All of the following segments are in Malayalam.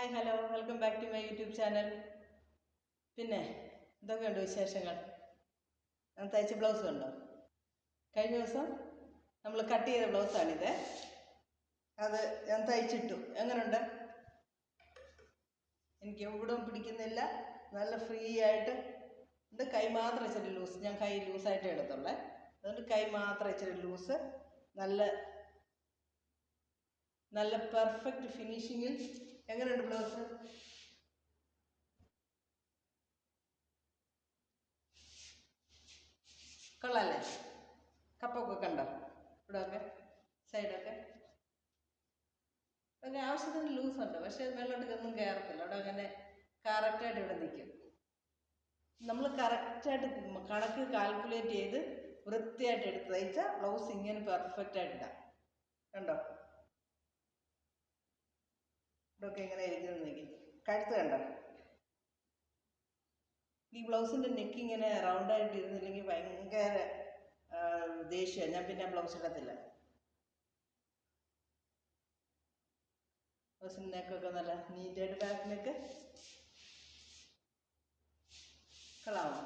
Hi hello welcome back to my YouTube channel. പിന്നെ എന്തൊക്കെയുണ്ട് വിശേഷങ്ങൾ? ഞാൻ തയ്ച്ച ബ്ലൗസ് കണ്ടോ? കഴിഞ്ഞ ദിവസം നമ്മൾ കട്ട് ചെയ്ത ബ്ലൗസാണിത്. അത് ഞാൻ തയ്ച്ചിട്ടു. എങ്ങനെയുണ്ട്? എനിക്ക് എവിടെയും പിടിക്കുന്നില്ല, നല്ല ഫ്രീ ആയിട്ട് ഉണ്ട്. കൈ മാത്രം ഇച്ചിരി ലൂസ്, ഞാൻ കൈ ലൂസായിട്ട് എടുത്തുള്ളേ, അതുകൊണ്ട് കൈ മാത്രം ഇച്ചിരി ലൂസ്. നല്ല നല്ല പെർഫെക്റ്റ് ഫിനിഷിങ്ങിൽ. എങ്ങനെയുണ്ട് ബ്ലൗസ്? കൊള്ളാല്ലേ? കപ്പൊക്കെ കണ്ടോ? ഇവിടെയൊക്കെ സൈഡൊക്കെ പിന്നെ ആവശ്യത്തിന് ലൂസുണ്ട്, പക്ഷേ വെള്ളത്തിലൊന്നും കയറത്തില്ല. അവിടെ അങ്ങനെ കറക്റ്റായിട്ട് ഇവിടെ നിൽക്കും. നമ്മൾ കറക്റ്റായിട്ട് കണക്ക് കാൽക്കുലേറ്റ് ചെയ്ത് വൃത്തിയായിട്ട് എടുത്ത് തയ്ച്ചാൽ ബ്ലൗസ് ഇങ്ങനെ പെർഫെക്റ്റായിട്ട് ഇടാം. കണ്ടോ? ഇവിടെയൊക്കെ എങ്ങനെ ഇരിക്കുന്നത് നിൽക്കും. കഴുത്ത് കണ്ടോ? ഈ ബ്ലൗസിൻ്റെ നെക്ക് ഇങ്ങനെ റൗണ്ടായിട്ട് ഇരുന്നില്ലെങ്കിൽ ഭയങ്കര ദേഷ്യമാണ്. ഞാൻ പിന്നെ ബ്ലൗസ് ഇടത്തില്ല. ബ്ലൗസിൻ്റെ നെക്കൊക്കെ നല്ല നീറ്റായിട്ട് ബാക്ക് നെക്ക് കളാമോ?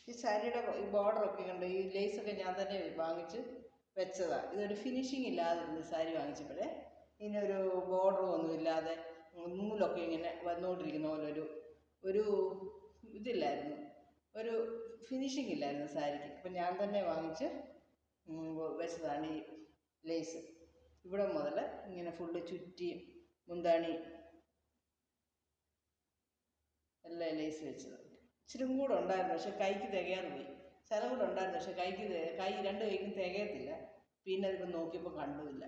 ഈ സാരിയുടെ ഈ ബോർഡറൊക്കെ കണ്ടോ? ഈ ലേസൊക്കെ ഞാൻ തന്നെ വാങ്ങിച്ച് വെച്ചതാണ്. ഇതൊരു ഫിനിഷിങ് ഇല്ലാതിരുന്നു സാരി വാങ്ങിച്ചപ്പോഴേ. ഇതിനൊരു ബോർഡറും ഒന്നും ഇല്ലാതെ നൂലൊക്കെ ഇങ്ങനെ വന്നുകൊണ്ടിരിക്കുന്ന പോലെ ഒരു ഇതില്ലായിരുന്നു, ഒരു ഫിനിഷിങ് ഇല്ലായിരുന്നു സാരിക്ക്. അപ്പം ഞാൻ തന്നെ വാങ്ങിച്ച് വെച്ചതാണ് ഈ ലേസ്. ഇവിടെ മുതൽ ഇങ്ങനെ ഫുള്ള് ചുറ്റി മുന്താണി എല്ലാം ലേസ് വെച്ചത്. ഇച്ചിരി കൂടെ ഉണ്ടായിരുന്നു, പക്ഷെ കൈക്ക് തികയാതെ പോയി. സ്ഥലം കൂടെ ഉണ്ടായിരുന്നു, പക്ഷെ കൈ രണ്ട് കൈക്കും തികയത്തില്ല. പിന്നെ അതിപ്പോൾ നോക്കിയപ്പോൾ കണ്ടുമില്ല.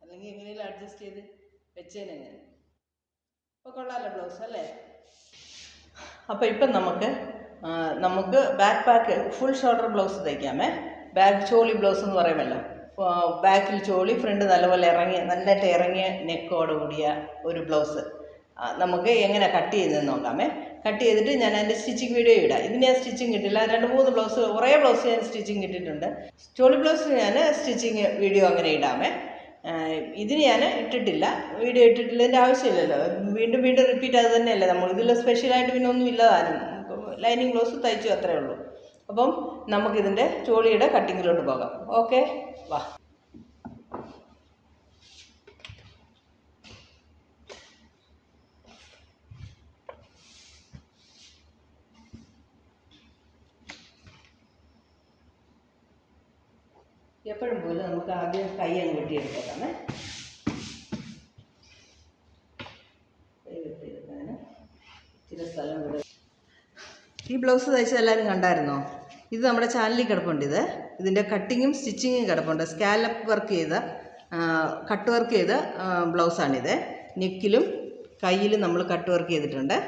അല്ലെങ്കിൽ എങ്ങനെയും അഡ്ജസ്റ്റ് ചെയ്ത് വെച്ചേനെ ഞാൻ. അപ്പോൾ കൊള്ളാമല്ലോ ബ്ലൗസ് അല്ലേ? അപ്പോൾ ഇപ്പം നമുക്ക് back pack full shoulder blouse തയ്ക്കാമേ. ബാക്ക് ചോളി ബ്ലൗസ് എന്ന് പറയുമല്ലോ. ബാക്കിൽ ചോളി, ഫ്രണ്ട് നല്ലപോലെ നന്നായിട്ട് ഇറങ്ങിയ നെക്കോട് കൂടിയ ഒരു ബ്ലൗസ് നമുക്ക് എങ്ങനെ കട്ട് ചെയ്തതെന്ന് നോക്കാമേ. കട്ട് ചെയ്തിട്ട് ഞാൻ അതിൻ്റെ സ്റ്റിച്ചിങ് വീഡിയോ ഇടാം. ഇതിന് ഞാൻ സ്റ്റിച്ചിങ് കിട്ടില്ല. 2-3 ബ്ലൗസ്, കുറേ ബ്ലൗസ് ഞാൻ സ്റ്റിച്ചിങ് കിട്ടിയിട്ടുണ്ട്. ചോളി ബ്ലൗസിന് ഞാൻ സ്റ്റിച്ചിങ് വീഡിയോ അങ്ങനെ ഇടാമേ. ഇതിന് ഞാൻ ഇട്ടിട്ടില്ല, വീഡിയോ ഇട്ടിട്ടില്ലതിൻ്റെ ആവശ്യമില്ലല്ലോ. വീണ്ടും വീണ്ടും റിപ്പീറ്റ് അത് തന്നെയല്ലേ. നമ്മൾ ഇതിൽ സ്പെഷ്യലായിട്ട് പിന്നെ ഒന്നും ഇല്ലതാനും. ലൈനിങ് ബ്ലൗസ് തയ്ച്ചു, അത്രയേ ഉള്ളൂ. അപ്പം നമുക്കിതിൻ്റെ ചോളിയുടെ കട്ടിങ്ങിലോട്ട് പോകാം. ഓക്കെ, വാ. എപ്പോഴും പോലെ നമുക്ക് ആദ്യം കൈ അങ്ങ് വെട്ടിയെടുത്തേക്കാമേ. കൈ വെട്ടിയെടുക്കാൻ ഇച്ചിരി സ്ഥലം വിടും. ഈ ബ്ലൗസ് തയ്ച്ചത് എല്ലാവരും കണ്ടായിരുന്നോ? ഇത് നമ്മുടെ ചാനലിൽ കിടപ്പുണ്ട്. ഇതിൻ്റെ കട്ടിങ്ങും സ്റ്റിച്ചിങ്ങും കിടപ്പുണ്ട്. സ്കാലപ്പ് വർക്ക് ചെയ്ത കട്ട് വർക്ക് ചെയ്ത ബ്ലൗസാണിത്. നെക്കിലും കയ്യിലും നമ്മൾ കട്ട് വർക്ക് ചെയ്തിട്ടുണ്ട്.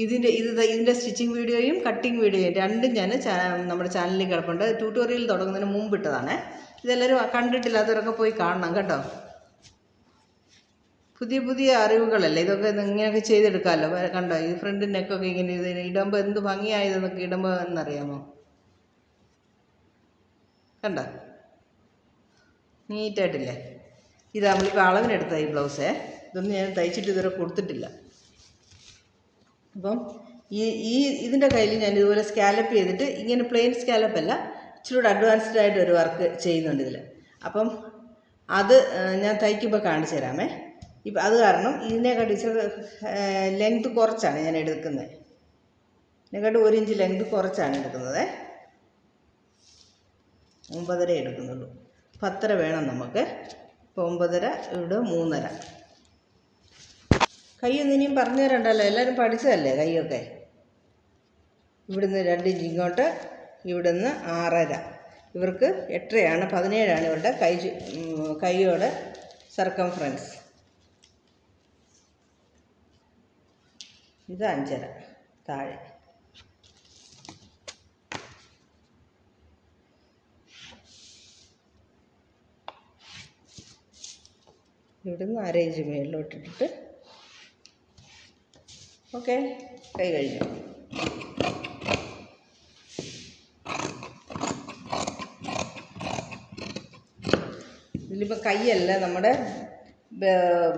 ഇതിൻ്റെ സ്റ്റിച്ചിങ് വീഡിയോയും കട്ടിങ് വീഡിയോയും രണ്ടും ഞാൻ നമ്മുടെ ചാനലിൽ കിടപ്പുണ്ട്. ട്യൂട്ടോറിയൽ തുടങ്ങുന്നതിന് മുമ്പ് ഇട്ടതാണ്. ഇതെല്ലാവരും കണ്ടിട്ടില്ലാത്തവരൊക്കെ പോയി കാണണം കേട്ടോ. പുതിയ പുതിയ അറിവുകളല്ലേ ഇതൊക്കെ. ഇങ്ങനെയൊക്കെ ചെയ്തെടുക്കാമല്ലോ. കണ്ടോ? ഈ ഫ്രണ്ട് നെക്കൊക്കെ ഇങ്ങനെ ഇടുമ്പോൾ എന്ത് ഭംഗിയായതെന്നൊക്കെ ഇടുമ്പോൾ എന്നറിയാമോ? കണ്ടോ? നീറ്റായിട്ടില്ലേ? ഇത് നമ്മളിപ്പോൾ അളവിനെടുത്ത ഈ ബ്ലൗസേ. ഇതൊന്നും ഞാൻ തയ്ച്ചിട്ട് ഇതുവരെ കൊടുത്തിട്ടില്ല. അപ്പം ഇതിൻ്റെ കയ്യിൽ ഞാൻ ഇതുപോലെ സ്കാലപ്പ് ചെയ്തിട്ട്, ഇങ്ങനെ പ്ലെയിൻ സ്കാലപ്പല്ല, ഇച്ചിരി കൂടെ അഡ്വാൻസ്ഡ് ആയിട്ട് ഒരു വർക്ക് ചെയ്യുന്നുണ്ട് ഇതിൽ. അപ്പം അത് ഞാൻ തയ്ക്കുമ്പോൾ കാണിച്ചു തരാമേ. ഇപ്പം അത് കാരണം ഇതിനെക്കാട്ടി ഇച്ചിരി ലെങ്ത് കുറച്ചാണ് ഞാൻ എടുക്കുന്നത്. ഇതിനെക്കാട്ടി 1 ഇഞ്ച് ലെങ്ത് കുറച്ചാണ് എടുക്കുന്നത്. 9.5 എടുക്കുന്നുള്ളൂ. 10.5 വേണം നമുക്ക്. ഇപ്പോൾ 9.5, ഇവിടെ 3.5. കൈയൊന്നും ഇനിയും പറഞ്ഞു തരണ്ടല്ലോ, എല്ലാവരും പഠിച്ചതല്ലേ കൈയൊക്കെ. ഇവിടുന്ന് 2 ഇഞ്ച് ഇങ്ങോട്ട്, ഇവിടുന്ന് 6.5. ഇവർക്ക് 8.5 17 ഇവരുടെ കൈയോടെ സർക്കംഫറൻസ്. ഇത് 5.5 താഴെ. ഇവിടുന്ന് 1/2 ഇഞ്ച് മേളിലോട്ടിട്ടിട്ട്. ഓക്കെ, കൈ കഴിഞ്ഞു. ഇതിലിപ്പോൾ കൈയല്ല, നമ്മുടെ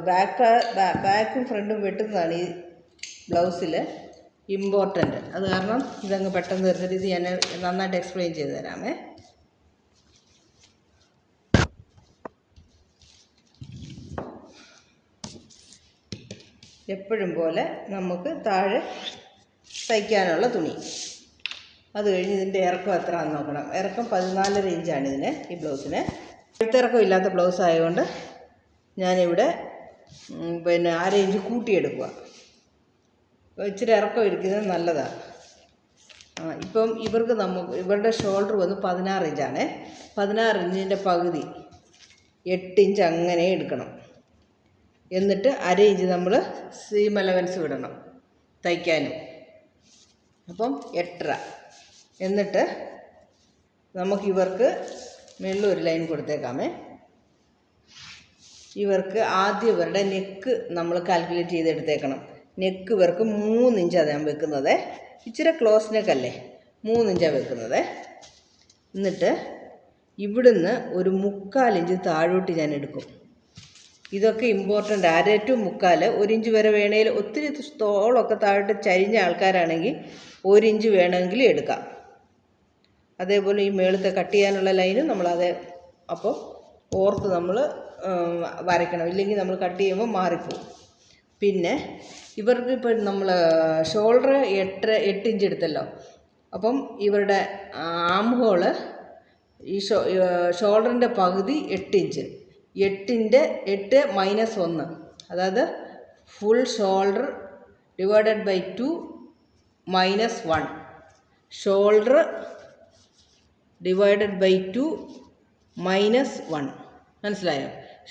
ബാക്കും ഫ്രണ്ടും വെട്ടുന്നതാണ് ഈ ബ്ലൗസിൽ ഇമ്പോർട്ടൻ്റ്. അത് കാരണം ഇതങ്ങ് പെട്ടെന്ന് തീർത്തിട്ട് ഇത് ഞാൻ നന്നായിട്ട് എക്സ്പ്ലെയിൻ ചെയ്ത് തരാമേ. എപ്പോഴും പോലെ നമുക്ക് താഴെ തയ്ക്കാനുള്ള തുണി, അത് കഴിഞ്ഞ് ഇതിൻ്റെ ഇറക്കം എത്രയാണെന്ന് നോക്കണം. ഇറക്കം 14.5 ഇഞ്ചാണ് ഇതിന്, ഈ ബ്ലൗസിന്. കഴുത്തിറക്കം ഇല്ലാത്ത ബ്ലൗസ് ആയതുകൊണ്ട് ഞാനിവിടെ 1/2 ഇഞ്ച് കൂട്ടിയെടുക്കുക. ഇച്ചിരി ഇറക്കം ഇരിക്കുന്നത് നല്ലതാണ്. ഇപ്പം ഇവരുടെ ഷോൾഡർ വന്ന് 16 ഇഞ്ചാണ്. 16 ഇഞ്ചിൻ്റെ പകുതി 8 ഇഞ്ച് അങ്ങനെ എടുക്കണം. എന്നിട്ട് 1/2 ഇഞ്ച് നമ്മൾ സീം അലവൻസ് വിടണം തയ്ക്കാനും. അപ്പം 8.5. എന്നിട്ട് നമുക്കിവർക്ക് മുകളിൽ ഒരു ലൈൻ കൊടുത്തേക്കാമേ. ഇവർക്ക് ആദ്യം ഇവരുടെ നെക്ക് നമ്മൾ കാൽക്കുലേറ്റ് ചെയ്തെടുത്തേക്കണം. നെക്ക് ഇവർക്ക് 3 ഇഞ്ചാണ് ഞാൻ വെക്കുന്നത്. ഇച്ചിരി ക്ലോസ് നെക്കല്ലേ, 3 ഇഞ്ചാണ് വെക്കുന്നത്. എന്നിട്ട് ഇവിടുന്ന് ഒരു 3/4 ഇഞ്ച് താഴോട്ട് ഞാൻ എടുക്കും. ഇതൊക്കെ ഇമ്പോർട്ടൻ്റ്. 1/2 to 3/4, 1 ഇഞ്ച് വരെ വേണമെങ്കിൽ, ഒത്തിരി തോളൊക്കെ താഴോട്ട് ചരിഞ്ഞ ആൾക്കാരാണെങ്കിൽ 1 ഇഞ്ച് വേണമെങ്കിൽ എടുക്കാം. അതേപോലെ ഈ മേളത്തെ കട്ട് ചെയ്യാനുള്ള ലൈനും നമ്മളത് അപ്പോൾ ഓർത്ത് നമ്മൾ വരയ്ക്കണം, ഇല്ലെങ്കിൽ നമ്മൾ കട്ട് ചെയ്യുമ്പോൾ മാറിപ്പോവും. പിന്നെ ഇവർക്ക് ഇപ്പോൾ നമ്മൾ ഷോൾഡർ 8 ഇഞ്ച് എടുത്തല്ലോ. അപ്പം ഇവരുടെ ആം ഹോള് ഈ ഷോൾഡറിൻ്റെ പകുതി 8 ഇഞ്ച്. 8 മൈനസ് 1, അതായത് full shoulder divided by 2 minus 1. Shoulder divided by 2 minus 1. മനസ്സിലായോ?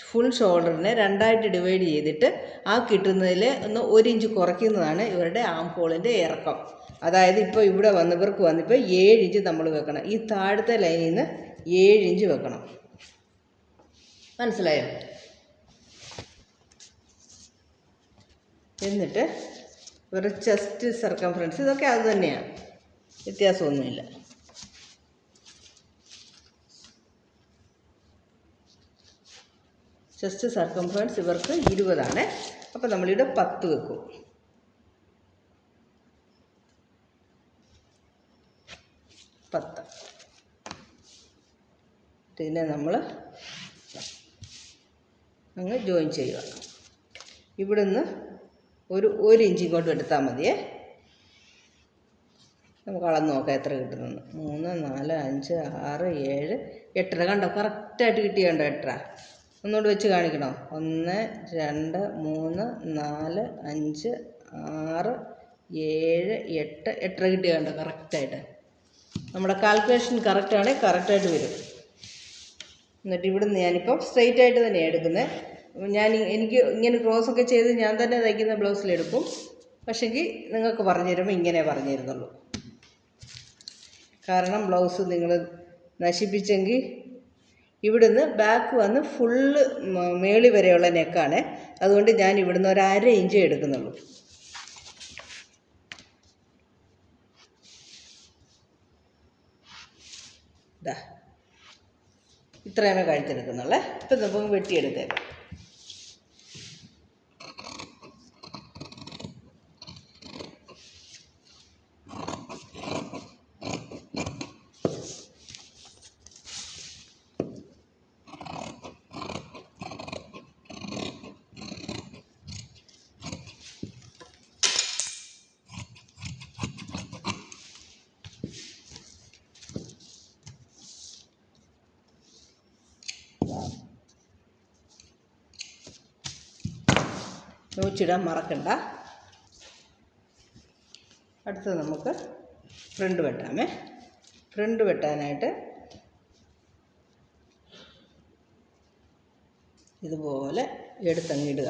ഫുൾ ഷോൾഡറിനെ 2ആയിട്ട് ഡിവൈഡ് ചെയ്തിട്ട് ആ കിട്ടുന്നതിൽ 1 ഇഞ്ച് കുറയ്ക്കുന്നതാണ് ഇവരുടെ ആം ഹോളിൻ്റെ ഇറക്കം. അതായത് ഇപ്പോൾ ഇവിടെ ഇവർക്ക് വന്നിപ്പോൾ 7 ഇഞ്ച് നമ്മൾ വെക്കണം. ഈ താഴത്തെ ലൈനിൽ നിന്ന് 7 ഇഞ്ച് വെക്കണം. മനസ്സിലായോ? എന്നിട്ട് ഇവരുടെ ചെസ്റ്റ് സർക്കംഫറൻസ് ഇതൊക്കെ അത് തന്നെയാണ്, വ്യത്യാസമൊന്നുമില്ല. ചെസ്റ്റ് സർക്കംഫറൻസ് ഇവർക്ക് 20 ആണ്. അപ്പോൾ നമ്മളിവിടെ 10 വെക്കും. 10. ഇതിനെ നമ്മൾ അങ്ങ് ജോയിൻ ചെയ്യുക. ഇവിടുന്ന് ഒരു 1 ഇഞ്ച് ഇങ്ങോട്ട് എടുത്താൽ മതിയേ. നമുക്ക് അളന്ന് നോക്കാം എത്ര കിട്ടുന്നെന്ന്. 3, 4, 5, 6, 7, 8. കണ്ടോ? കറക്റ്റായിട്ട് കിട്ടിയുണ്ടോ? 8. ഒന്നുകൂടി വെച്ച് കാണിക്കണോ? 1, 2, 3, 4, 5, 6, 7, 8. 8 കിട്ടിയുണ്ടോ? കറക്റ്റായിട്ട്. നമ്മുടെ കാൽക്കുലേഷൻ കറക്റ്റാണെങ്കിൽ കറക്റ്റായിട്ട് വരും. എന്നിട്ട് ഇവിടുന്ന് ഞാനിപ്പം സ്ട്രെയിറ്റ് ആയിട്ട് തന്നെയാണ് എടുക്കുന്നത്. എനിക്ക് ഇങ്ങനെ ക്രോസൊക്കെ ചെയ്ത് ഞാൻ തന്നെ തയ്ക്കുന്ന ബ്ലൗസിലെടുക്കും. പക്ഷേങ്കിൽ നിങ്ങൾക്ക് പറഞ്ഞു തരുമ്പോൾ ഇങ്ങനെ പറഞ്ഞു തരുന്നുള്ളൂ. കാരണം ബ്ലൗസ് നിങ്ങൾ നശിപ്പിച്ചെങ്കിൽ ഇവിടുന്ന് ബാക്ക് വന്ന് ഫുള്ള് മേളി വരെയുള്ള നെക്കാണ്. അതുകൊണ്ട് ഞാൻ ഇവിടുന്ന് 1/2 ഇഞ്ച് എടുക്കുന്നുള്ളൂ. ഇതാ ഇത്രയാണ് കഴുത്തെടുക്കുന്നുള്ളേ. ഇപ്പം നമുക്ക് വെട്ടിയെടുത്തേക്കാം. നോച്ചിടാൻ മറക്കണ്ട. അടുത്തത് നമുക്ക് ഫ്രണ്ട് വെട്ടാമേ. ഫ്രണ്ട് വെട്ടാനായിട്ട് ഇതുപോലെ എടുത്തങ്ങിടുക.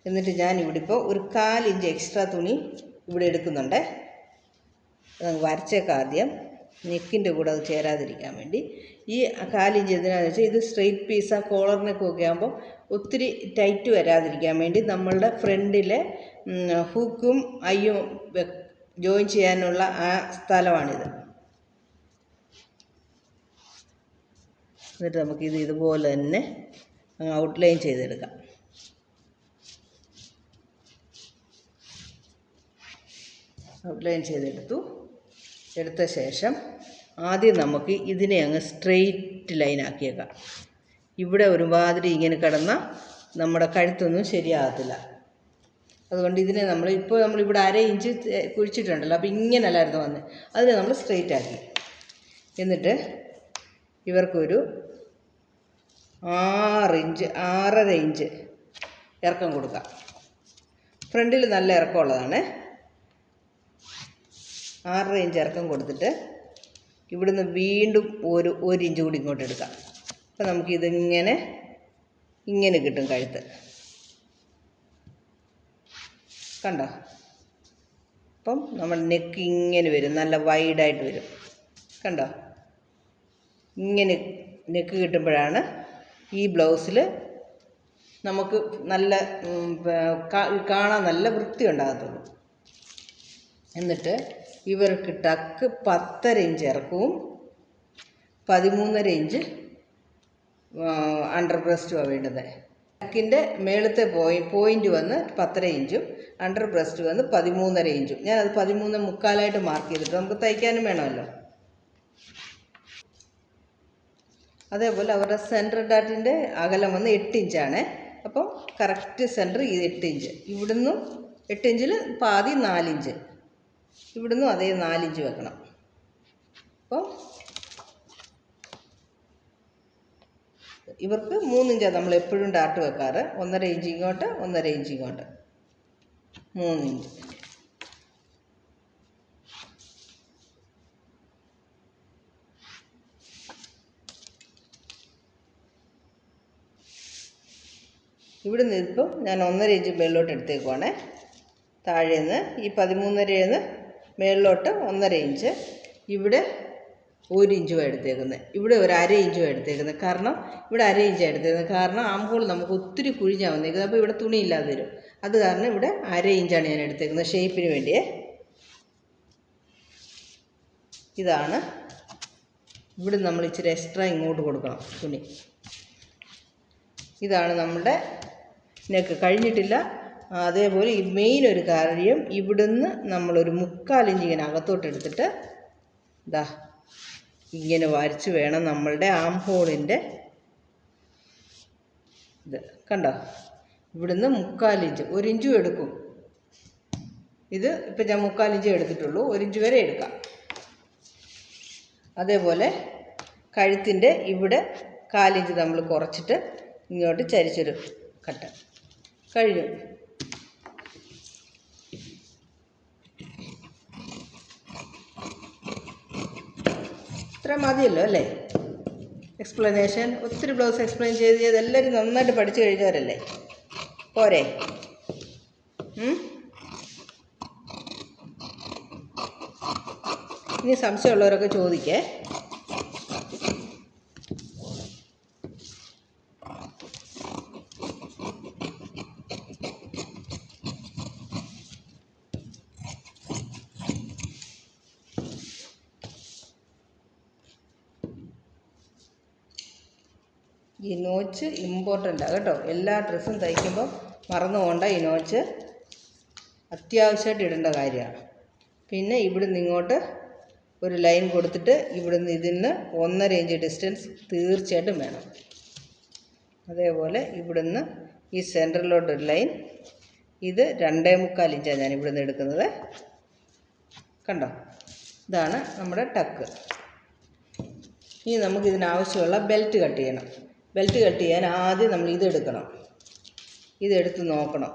എന്നിട്ട് ഞാൻ ഇവിടെ ഇപ്പോൾ ഒരു 1/4 ഇഞ്ച് എക്സ്ട്രാ തുണി ഇവിടെ എടുക്കുന്നുണ്ട്. അതങ്ങ് വരച്ചേക്കാം ആദ്യം, നെക്കിൻ്റെ കൂടെ അത് ചേരാതിരിക്കാൻ വേണ്ടി. ഈ 1/4 ഇഞ്ച് എന്തിനാണെന്ന് വെച്ചാൽ ഇത് സ്ട്രെയിറ്റ് പീസ്, ആ കോളറിനൊക്കെ ആകുമ്പോൾ ഒത്തിരി ടൈറ്റ് വരാതിരിക്കാൻ വേണ്ടി നമ്മളുടെ ഫ്രണ്ടിലെ ഹൂക്കും അയ്യും ജോയിൻ ചെയ്യാനുള്ള ആ സ്ഥലമാണിത്. എന്നിട്ട് നമുക്കിത് ഇതുപോലെ തന്നെ ഔട്ട്ലൈൻ ചെയ്തെടുക്കാം. ഔട്ട്ലൈൻ ചെയ്തെടുത്തു. എടുത്ത ശേഷം ആദ്യം നമുക്ക് ഇതിനെ അങ്ങ് സ്ട്രെയിറ്റ് ലൈൻ ആക്കിയേക്കാം. ഇവിടെ ഒരുമാതിരി ഇങ്ങനെ കിടന്നാൽ നമ്മുടെ കഴുത്തൊന്നും ശരിയാകത്തില്ല. അതുകൊണ്ട് ഇതിനെ നമ്മളിവിടെ 1/2 ഇഞ്ച് കുഴിച്ചിട്ടുണ്ടല്ലോ, അപ്പോൾ ഇങ്ങനെയല്ലായിരുന്നു വന്നത്. അതിനെ നമ്മൾ സ്ട്രെയിറ്റ് ആക്കി. എന്നിട്ട് ഇവർക്കൊരു 6.5 ഇഞ്ച് ഇറക്കം കൊടുക്കാം. ഫ്രണ്ടിൽ നല്ല ഇറക്കമുള്ളതാണ്. 6.5 ഇഞ്ച് ഇറക്കം കൊടുത്തിട്ട് ഇവിടുന്ന് വീണ്ടും 1 ഇഞ്ച് കൂടി ഇങ്ങോട്ട് എടുക്കാം. അപ്പോൾ നമുക്കിതിങ്ങനെ കിട്ടും കഴുത്ത്. കണ്ടോ? അപ്പം നമ്മൾ നെക്ക് ഇങ്ങനെ വരും, നല്ല വൈഡായിട്ട് വരും. കണ്ടോ? ഇങ്ങനെ നെക്ക് കിട്ടുമ്പോഴാണ് ഈ ബ്ലൗസിൽ നമുക്ക് നല്ല കാണാൻ നല്ല വൃത്തി ഉണ്ടാകത്തുള്ളൂ. എന്നിട്ട് ഇവർക്ക് ടക്ക് 10.5 ഇഞ്ച് ഇറക്കവും 13.5 ഇഞ്ച് അണ്ടർ ബ്രസ്റ്റുമാണ് വേണ്ടത്. ടക്കിൻ്റെ മേളത്തെ പോയിൻ്റ് വന്ന് 10.5 ഇഞ്ചും അണ്ടർ ബ്രസ്റ്റ് വന്ന് 13.5 ഇഞ്ചും. ഞാനത് 13.25 മാർക്ക് ചെയ്തിട്ട് നമുക്ക് തയ്ക്കാനും വേണമല്ലോ. അതേപോലെ അവരുടെ സെൻറ്റർ ഡാറ്റിൻ്റെ അകലം വന്ന് 8 ഇഞ്ചാണ്. അപ്പം കറക്റ്റ് സെൻറ്റർ ഇത് 8 ഇഞ്ച്. ഇവിടുന്നും 8 ഇഞ്ചിൽ പാതി 4 ഇഞ്ച്, ഇവിടുന്നും അതേ 4 ഇഞ്ച് വെക്കണം. അപ്പം ഇവർക്ക് 3 ഇഞ്ചാണ് നമ്മൾ എപ്പോഴും ഡാർട്ട് വെക്കാറ്. 1.5 ഇഞ്ച് ഇങ്ങോട്ട്, 1.5 ഇഞ്ച് ഇങ്ങോട്ട്, 3 ഇഞ്ച്. ഇവിടുന്ന് ഇപ്പം ഞാൻ 1.5 ഇഞ്ച് മേളിലോട്ട് എടുത്തേക്കുവാണേ. താഴേന്ന് ഈ 13.5 മേളിലോട്ട് 1.5 ഇഞ്ച്, ഇവിടെ 1 ഇഞ്ചും എടുത്തേക്കുന്നത്, ഇവിടെ ഒരു 1/2 ഇഞ്ചും എടുത്തേക്കുന്നത്. കാരണം ഇവിടെ 1/2 ഇഞ്ചാണ് എടുത്തേക്കുന്നത്. കാരണം ആംഹോൾ നമുക്ക് ഒത്തിരി കുഴിഞ്ഞാണ് വന്നേക്കുന്നത്. അപ്പോൾ ഇവിടെ തുണിയില്ലാതെ വരും. അത് കാരണം ഇവിടെ 1/2 ഇഞ്ചാണ് ഞാൻ എടുത്തേക്കുന്നത് ഷേപ്പിന് വേണ്ടിയേ. ഇതാണ്. ഇവിടെ നമ്മൾ ഇച്ചിരി എക്സ്ട്രാ ഇങ്ങോട്ട് കൊടുക്കണം തുണി. ഇതാണ് നമ്മുടെ നെക്ക്. കഴിഞ്ഞിട്ടില്ല. അതേപോലെ ഈ മെയിൻ ഒരു കാര്യം, ഇവിടുന്ന് നമ്മളൊരു 3/4 ഇഞ്ച് ഇങ്ങനെ അകത്തോട്ട് എടുത്തിട്ട് ഇതാ ഇങ്ങനെ വരച്ച് വേണം നമ്മളുടെ ആം ഹോളിൻ്റെ ഇത്. കണ്ടോ? ഇവിടുന്ന് 3/4 ഇഞ്ച്, 1 ഇഞ്ചും എടുക്കും. ഇത് ഇപ്പം ഞാൻ 3/4 ഇഞ്ച് എടുത്തിട്ടുള്ളൂ, 1 ഇഞ്ച് വരെ എടുക്കാം. അതേപോലെ കഴുത്തിൻ്റെ ഇവിടെ 1/4 ഇഞ്ച് നമ്മൾ കുറച്ചിട്ട് ഇങ്ങോട്ട് ചരിച്ചൊരു കട്ട്. കഴിഞ്ഞു. ഇത്ര മതിയല്ലോ അല്ലേ എക്സ്പ്ലനേഷൻ? ഒത്തിരി ബ്ലൗസ് എക്സ്പ്ലെയിൻ ചെയ്ത് എല്ലാവരും നന്നായിട്ട് പഠിച്ചു കഴിഞ്ഞവരല്ലേ? പോരെ? ഇനി സംശയമുള്ളവരൊക്കെ ചോദിക്കേ. ഈ നോച്ച് ഇമ്പോർട്ടൻ്റാണ് കേട്ടോ. എല്ലാ ഡ്രസ്സും തയ്ക്കുമ്പോൾ മറന്നു പോകണ്ട. ഈ നോച്ച് അത്യാവശ്യമായിട്ട് ഇടേണ്ട കാര്യമാണ്. പിന്നെ ഇവിടുന്ന് ഇങ്ങോട്ട് ഒരു ലൈൻ കൊടുത്തിട്ട് ഇവിടുന്ന് ഇതിന് 1.5 ഇഞ്ച് ഡിസ്റ്റൻസ് തീർച്ചയായിട്ടും വേണം. അതേപോലെ ഇവിടുന്ന് ഈ സെൻറ്ററിലോട്ടൊരു ലൈൻ. ഇത് 2.25 ഇഞ്ചാണ് ഞാൻ ഇവിടുന്ന് എടുക്കുന്നത്. കണ്ടോ? ഇതാണ് നമ്മുടെ ടക്ക്. ഇനി നമുക്കിതിനാവശ്യമുള്ള ബെൽറ്റ് കട്ട് ചെയ്യണം. ബെൽറ്റ് കട്ട് ചെയ്യാൻ ആദ്യം നമ്മൾ ഇതെടുക്കണം. ഇതെടുത്ത് നോക്കണം.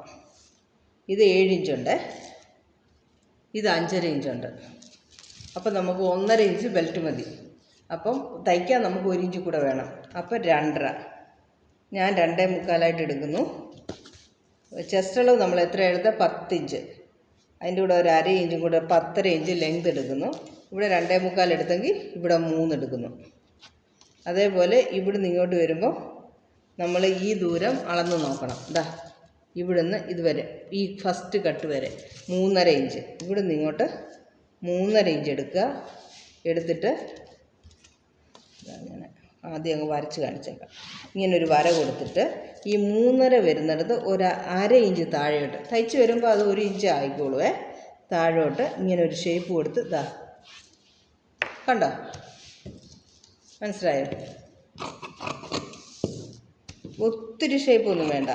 ഇത് 7 ഇഞ്ചുണ്ട്, ഇത് 5.5 ഇഞ്ചുണ്ട്. അപ്പം നമുക്ക് 1.5 ഇഞ്ച് ബെൽറ്റ് മതി. അപ്പം തയ്ക്കാൻ നമുക്ക് 1 ഇഞ്ച് കൂടെ വേണം. അപ്പം 2.5. ഞാൻ 2.25 എടുക്കുന്നു. ചെസ്റ്റ് അളവ് നമ്മൾ എത്ര എടുത്താൽ 10 ഇഞ്ച്, അതിൻ്റെ കൂടെ ഒരു 1/2 ഇഞ്ചും കൂടെ 10.5 ഇഞ്ച് ലെങ്ത് എടുക്കുന്നു. ഇവിടെ 2.25 എടുത്തെങ്കിൽ ഇവിടെ 3 എടുക്കുന്നു. അതേപോലെ ഇവിടുന്ന് ഇങ്ങോട്ട് വരുമ്പോൾ നമ്മൾ ഈ ദൂരം അളന്ന് നോക്കണം. ഇതാ ഇവിടുന്ന് ഇതുവരെ ഈ ഫസ്റ്റ് കട്ട് വരെ 3.5 ഇഞ്ച്. ഇവിടുന്ന് ഇങ്ങോട്ട് 3.5 ഇഞ്ച് എടുക്കുക. എടുത്തിട്ട് അങ്ങനെ ആദ്യം അങ്ങ് വരച്ച് കാണിച്ചേക്കാം. ഇങ്ങനൊരു വര കൊടുത്തിട്ട് ഈ 3.5 വരുന്നിടത്ത് ഒരു 1/2 ഇഞ്ച് താഴെയോട്ട് തയ്ച്ച് വരുമ്പോൾ അത് 1 ഇഞ്ച് ആയിക്കോളുവേ. താഴോട്ട് ഇങ്ങനെ ഒരു ഷേപ്പ് കൊടുത്ത് ഇതാ കണ്ടോ, മനസ്സിലായോ? ഒത്തിരി ഷേപ്പൊന്നും വേണ്ട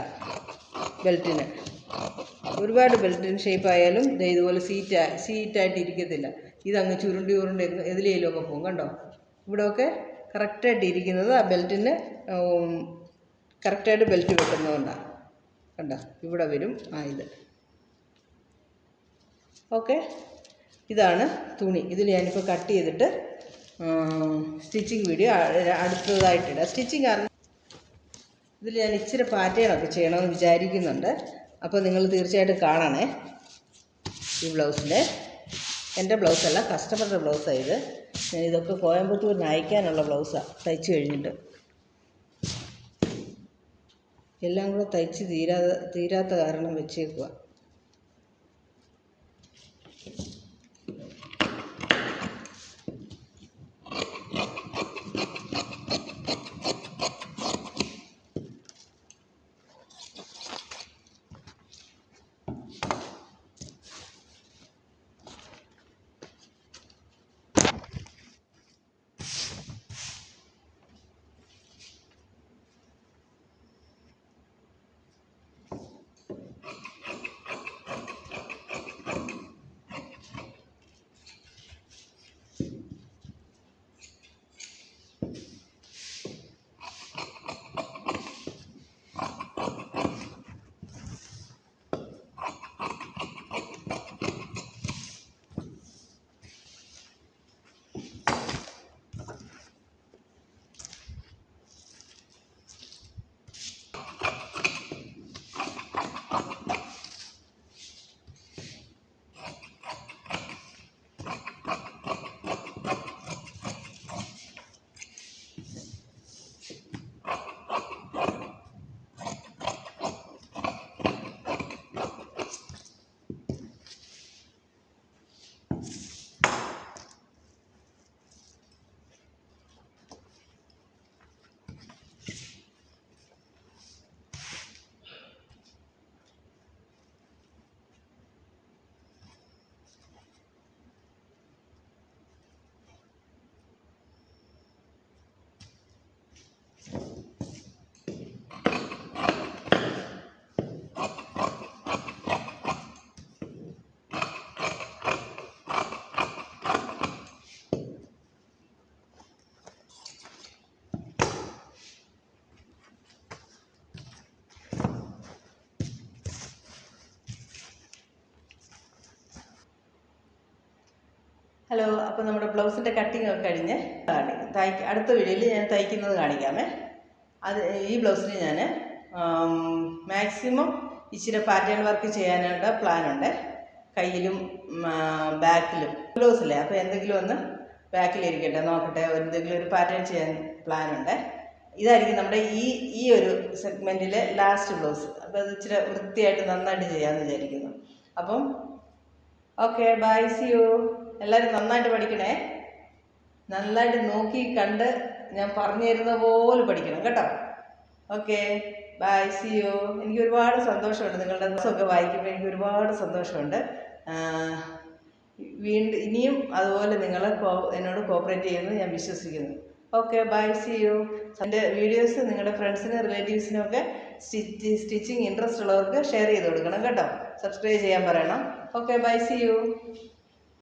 ബെൽറ്റിന്. ഒരുപാട് ബെൽറ്റിന് ഷേപ്പായാലും ഇതുപോലെ സീറ്റായിട്ട് ഇരിക്കത്തില്ല. ഇതങ്ങ് ചുരുണ്ടി എതിലേലുമൊക്കെ പോകും. കണ്ടോ, ഇവിടെയൊക്കെ കറക്റ്റായിട്ട് ഇരിക്കുന്നത് ആ ബെൽറ്റിന് കറക്റ്റായിട്ട് ബെൽറ്റ് വെക്കുന്നതുകൊണ്ടാണ്. കണ്ടോ, ഇവിടെ വരും ഇത്. ഓക്കെ, ഇതാണ് തുണി. ഇതിൽ ഞാനിപ്പോൾ കട്ട് ചെയ്തിട്ട് സ്റ്റിച്ചിങ് വീഡിയോ അടുത്തതായിട്ടിടാം. സ്റ്റിച്ചിങ് കാരണം ഇതിൽ ഞാൻ ഇച്ചിരി പാറ്റേണൊക്കെ ചെയ്യണമെന്ന് വിചാരിക്കുന്നുണ്ട്. അപ്പോൾ നിങ്ങൾ തീർച്ചയായിട്ടും കാണണേ. ഈ ബ്ലൗസിൻ്റെ എൻ്റെ ബ്ലൗസല്ല, കസ്റ്റമറുടെ ബ്ലൗസാണ് ഇത്. ഇതൊക്കെ കോയമ്പത്തൂരിന് അയക്കാനുള്ള ബ്ലൗസാണ് തയ്ച്ച് കഴിഞ്ഞിട്ട്. എല്ലാം കൂടെ തയ്ച്ച് തീരാത്ത കാരണം വെച്ചേക്കുക. ഹലോ, അപ്പോൾ നമ്മുടെ ബ്ലൗസിൻ്റെ കട്ടിങ് ഒക്കെ കഴിഞ്ഞ് അടുത്ത വീഡിയോയിൽ ഞാൻ തയ്ക്കുന്നത് കാണിക്കാമേ. ഈ ബ്ലൗസിന് ഞാൻ മാക്സിമം ഇച്ചിരി പാറ്റേൺ വർക്ക് ചെയ്യാനായിട്ട് പ്ലാനുണ്ട്. കയ്യിലും ബാക്കിലും ബ്ലൗസില്ലേ, അപ്പോൾ എന്തെങ്കിലും ഒന്ന് ബാക്കിലിരിക്കട്ടെ, നോക്കട്ടെ, എന്തെങ്കിലും ഒരു പാറ്റേൺ ചെയ്യാൻ പ്ലാനുണ്ട്. ഇതായിരിക്കും നമ്മുടെ ഈ ഒരു സെഗ്മെൻറ്റിലെ ലാസ്റ്റ് ബ്ലൗസ്. അപ്പോൾ അത് ഇച്ചിരി വൃത്തിയായിട്ട് നന്നായിട്ട് ചെയ്യാമെന്ന് വിചാരിക്കുന്നു. അപ്പം ഓക്കെ, ബൈ, സി യു. എല്ലാവരും നന്നായിട്ട് പഠിക്കണേ. നന്നായിട്ട് നോക്കി കണ്ട് ഞാൻ പറഞ്ഞു തരുന്ന പോലെ പഠിക്കണം കേട്ടോ. Okay, bye, see you. എനിക്ക് ഒരുപാട് സന്തോഷമുണ്ട് നിങ്ങളുടെ ദിവസമൊക്കെ വായിക്കുമ്പോൾ. എനിക്ക് ഒരുപാട് സന്തോഷമുണ്ട്. ഇനിയും അതുപോലെ നിങ്ങൾ എന്നോട് കോപ്പറേറ്റ് ചെയ്യുമെന്ന് ഞാൻ വിശ്വസിക്കുന്നു. Okay, bye, see you. എൻ്റെ വീഡിയോസ് നിങ്ങളുടെ ഫ്രണ്ട്സിനും റിലേറ്റീവ്സിനും ഒക്കെ സ്റ്റിച്ചിങ് ഇൻട്രസ്റ്റ് ഉള്ളവർക്ക് ഷെയർ ചെയ്ത് കൊടുക്കണം കേട്ടോ. സബ്സ്ക്രൈബ് ചെയ്യാൻ പറയണം. Okay, bye, see U.